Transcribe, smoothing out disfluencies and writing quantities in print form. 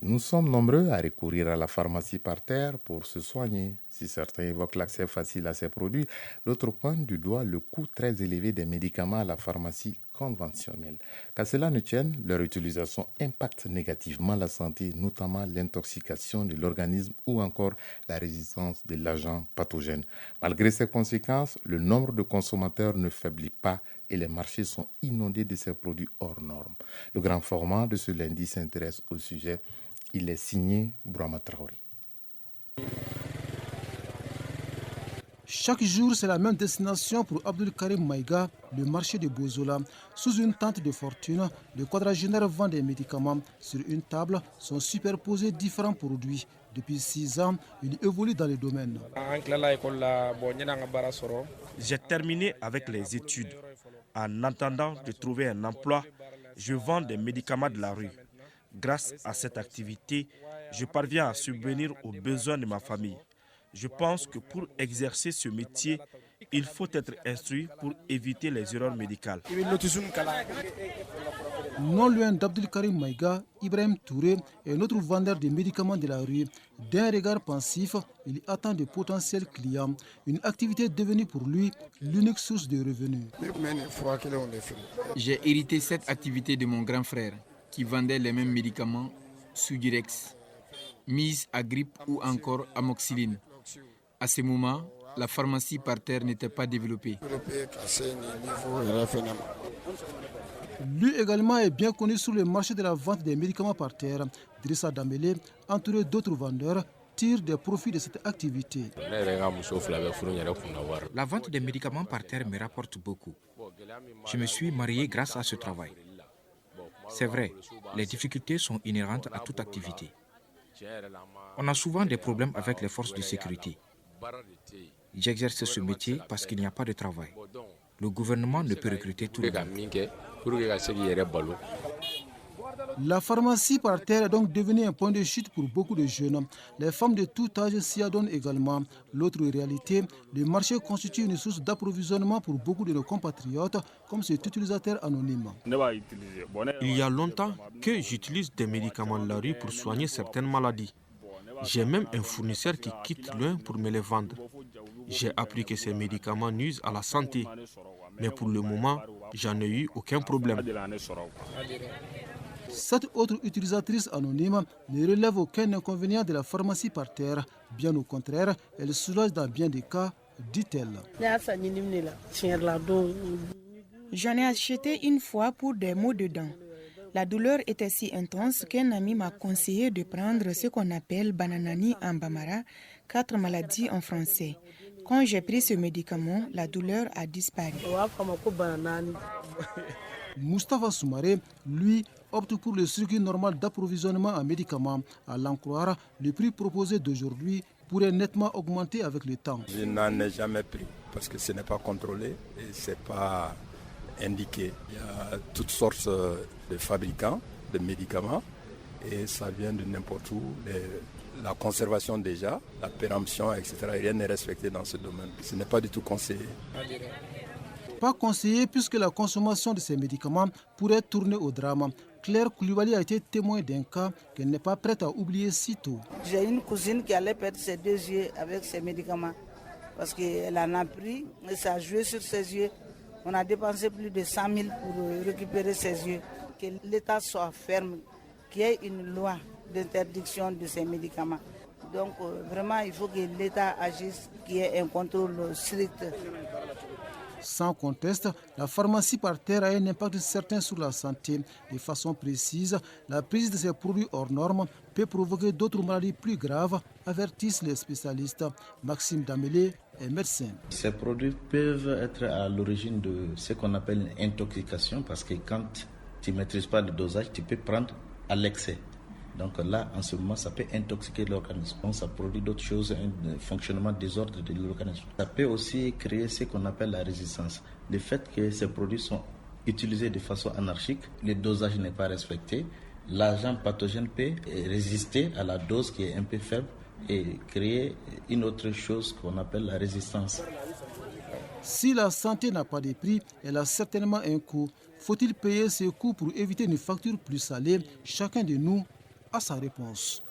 Nous sommes nombreux à recourir à la pharmacie par terre pour se soigner. Si certains évoquent l'accès facile à ces produits, d'autres pointent du doigt le coût très élevé des médicaments à la pharmacie conventionnelle. Qu'à cela ne tienne, leur utilisation impacte négativement la santé, notamment l'intoxication de l'organisme ou encore la résistance de l'agent pathogène. Malgré ces conséquences, le nombre de consommateurs ne faiblit pas et les marchés sont inondés de ces produits hors normes. Le grand format de ce lundi s'intéresse au sujet. Il est signé Brahma Traoré. Chaque jour, c'est la même destination pour Abdul Karim Maïga, le marché de Bozola. Sous une tente de fortune, le quadragénaire vend des médicaments. Sur une table sont superposés différents produits. Depuis 6 ans, il évolue dans le domaine. J'ai terminé avec les études. En attendant de trouver un emploi, je vends des médicaments de la rue. Grâce à cette activité, je parviens à subvenir aux besoins de ma famille. Je pense que pour exercer ce métier, il faut être instruit pour éviter les erreurs médicales. Non loin d'Abdul Karim Maïga, Ibrahim Touré est un autre vendeur de médicaments de la rue. D'un regard pensif, il attend de potentiels clients. Une activité devenue pour lui l'unique source de revenus. J'ai hérité cette activité de mon grand frère qui vendait les mêmes médicaments, Sudirex, mise à grippe ou encore amoxicilline. À ce moment, la pharmacie par terre n'était pas développée. Lui également est bien connu sur le marché de la vente des médicaments par terre. Drissa Dambélé, entouré d'autres vendeurs, tire des profits de cette activité. La vente des médicaments par terre me rapporte beaucoup. Je me suis marié grâce à ce travail. C'est vrai, les difficultés sont inhérentes à toute activité. On a souvent des problèmes avec les forces de sécurité. J'exerce ce métier parce qu'il n'y a pas de travail. Le gouvernement ne peut recruter tout le monde. La pharmacie par terre est donc devenue un point de chute pour beaucoup de jeunes. Les femmes de tout âge s'y adonnent également. L'autre réalité, le marché constitue une source d'approvisionnement pour beaucoup de nos compatriotes, comme cet utilisateur anonyme. Il y a longtemps que j'utilise des médicaments de la rue pour soigner certaines maladies. J'ai même un fournisseur qui quitte loin pour me les vendre. J'ai appris que ces médicaments nuisent à la santé. Mais pour le moment, j'en ai eu aucun problème. Cette autre utilisatrice anonyme ne relève aucun inconvénient de la pharmacie par terre. Bien au contraire, elle soulage dans bien des cas, dit-elle. J'en ai acheté une fois pour des maux de dents. La douleur était si intense qu'un ami m'a conseillé de prendre ce qu'on appelle bananani en bambara, 4 maladies en français. Quand j'ai pris ce médicament, la douleur a disparu. Moustapha Soumaré, lui, opte pour le circuit normal d'approvisionnement en médicaments. À l'en croire, le prix proposé d'aujourd'hui pourrait nettement augmenter avec le temps. Je n'en ai jamais pris parce que ce n'est pas contrôlé et ce n'est pas indiqué. Il y a toutes sortes de fabricants de médicaments et ça vient de n'importe où. La conservation déjà, la péremption, etc. Rien n'est respecté dans ce domaine. Ce n'est pas du tout conseillé. Pas conseillé puisque la consommation de ces médicaments pourrait tourner au drame. Claire Koulibaly a été témoin d'un cas qu'elle n'est pas prête à oublier si tôt. J'ai une cousine qui allait perdre ses 2 yeux avec ces médicaments parce qu'elle en a pris et ça a joué sur ses yeux. On a dépensé plus de 100 000 pour récupérer ses yeux. Que l'État soit ferme, qu'il y ait une loi d'interdiction de ces médicaments. Donc vraiment, il faut que l'État agisse, qu'il y ait un contrôle strict. Sans conteste, la pharmacie par terre a un impact certain sur la santé. De façon précise, la prise de ces produits hors normes peut provoquer d'autres maladies plus graves, avertissent les spécialistes. Maxime Damélé est médecin. Ces produits peuvent être à l'origine de ce qu'on appelle une intoxication parce que quand tu ne maîtrises pas le dosage, tu peux prendre à l'excès. Donc là, en ce moment, ça peut intoxiquer l'organisme. Donc ça produit d'autres choses, un fonctionnement désordre de l'organisme. Ça peut aussi créer ce qu'on appelle la résistance. Le fait que ces produits sont utilisés de façon anarchique, le dosage n'est pas respecté, l'agent pathogène peut résister à la dose qui est un peu faible et créer une autre chose qu'on appelle la résistance. Si la santé n'a pas de prix, elle a certainement un coût. Faut-il payer ce coût pour éviter une facture plus salée? Chacun de nous a sa réponse.